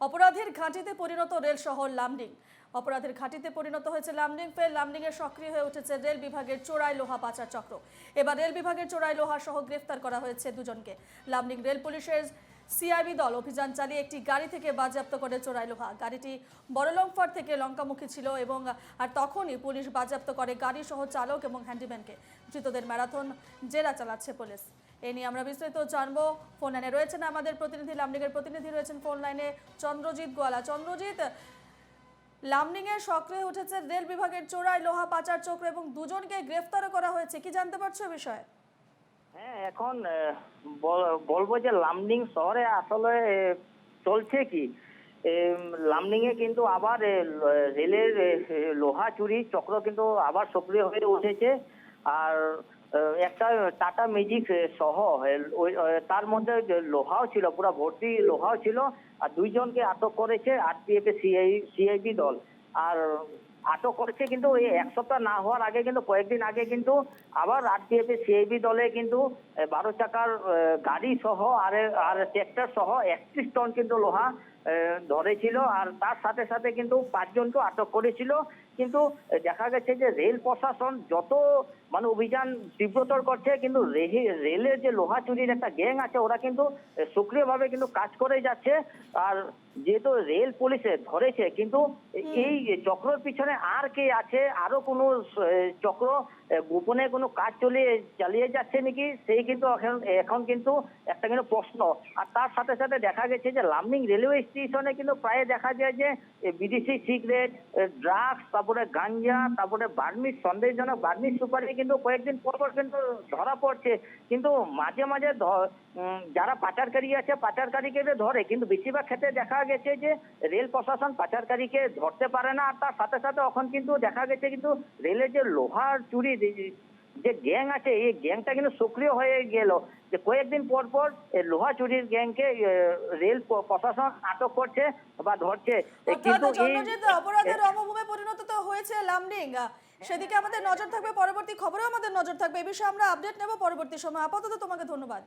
অপরাধের ঘাঁটিতে পরিণত রেল শহর লামডিং। অপরাধের ঘাঁটিতে পরিণত হয়েছে লামডিং। ফের লামডিং এর সক্রিয় হয়ে উঠেছে রেল বিভাগের চোরাই লোহা পাচার চক্র। এবার রেল বিভাগের চোরাই লোহা সহ গ্রেফতার করা হয়েছে দুজনকে। লামডিং রেল পুলিশের সিআইবি দল অভিযান চালিয়ে একটি গাড়ি থেকে বাজেয়াপ্ত করে চোরাই লোহা। গাড়িটি বড়লংফার থেকে লঙ্কামুখী ছিল এবং তখনই পুলিশ বাজেয়াপ্ত করে গাড়ি সহ চালক এবং হ্যান্ডিম্যানকে। ধৃতদের ম্যারাথন জেরা চালাচ্ছে পুলিশ। এ নিয়ে আমরা বিস্তারিত জানবো। ফোন লাইনে রয়েছেন আমাদের প্রতিনিধি, লামডিং এর প্রতিনিধি রয়েছেন ফোন লাইনে চন্দ্রজিৎ গোয়ালা। চন্দ্রজিৎ, লামডিং এর সক্রিয় উঠেছে রেল বিভাগের চোরাই লোহা পাচার চক্র এবং দুজনকে গ্রেফতারও করা হয়েছে, কি জানতে পারছো বিষয়ে? হ্যাঁ, এখন বলবো যে লামডিং শহরে আসলে চলছে কি, লামডিং এ কিন্তু আবার রেলের লোহা চুরি চক্র কিন্তু আবার সক্রিয় হয়ে উঠেছে। আর একটা টাটা ম্যাজিক সহ তার মধ্যে লোহাও ছিল, পুরো ভর্তি লোহাও ছিল। আর দুইজনকে আটক করেছে আরপিএফ সিআইবি দল। আর আটক করেছে কিন্তু এই এক সপ্তাহ না হওয়ার আগে, কিন্তু কয়েকদিন আগে কিন্তু আবার আরপিএফ সিআইবি দলে কিন্তু 12 চাকার গাড়ি সহ আর ট্রাক্টর সহ 31 টন কিন্তু লোহা ধরেছিল। আর তার সাথে সাথে কিন্তু 5 জনকে আটক করেছিল। কিন্তু দেখা গেছে যে রেল প্রশাসন যত অভিযান তীব্রতর করছে, কিন্তু রেলের যে লোহা চুরির একটা গ্যাং আছে, ওরা কিন্তু সক্রিয়ভাবে কিন্তু কাজ করে যাচ্ছে। আর যেহেতু রেল পুলিশে ধরেছে, কিন্তু এই চক্রের পিছনে আর কে আছে, আরো কোনো চক্র গোপনে কোনো কাজ চালিয়ে যাচ্ছে নাকি, সেই কিন্তু এখন কিন্তু একটা কিন্তু প্রশ্ন। আর তার সাথে সাথে দেখা গেছে যে লামডিং রেলওয়ে স্টেশনে কিন্তু প্রায় দেখা যায় যে বিদেশি সিগারেট, ড্রাগস, তারপরে গাঞ্জা, তারপরে বার্মিজ, সন্দেহজনক বার্মিজ সুপারি কিন্তু কয়েকদিন পর পর কিন্তু ধরা পড়ছে। কিন্তু মাঝে মাঝে যারা পাচারকারী আছে, পাচারকারীকে ধরে, কিন্তু বেশিরভাগ ক্ষেত্রে দেখা গেছে যে রেল প্রশাসন পাচারকারীকে ধরতে পারে না। আর তার সাথে সাথে এখন কিন্তু দেখা গেছে কিন্তু রেলের যে লোহার চুরি যে গ্যাং আছে, এই গ্যাংটা কিন্তু সক্রিয় হয়ে গেল। যে কয়েকদিন পর পর লোহা চুরির গ্যাংকে রেল প্রশাসন আটক করছে বা ধরছে। কিন্তু অপরাধের রণভূমে পরিণত তো হয়েছে লামডিং, সেদিকে আমাদের নজর থাকবে, পরবর্তী খবরেও আমাদের নজর থাকবে। এই বিষয়ে আমরা আপডেট নেব পরবর্তী সময়। আপাতত তোমাকে ধন্যবাদ।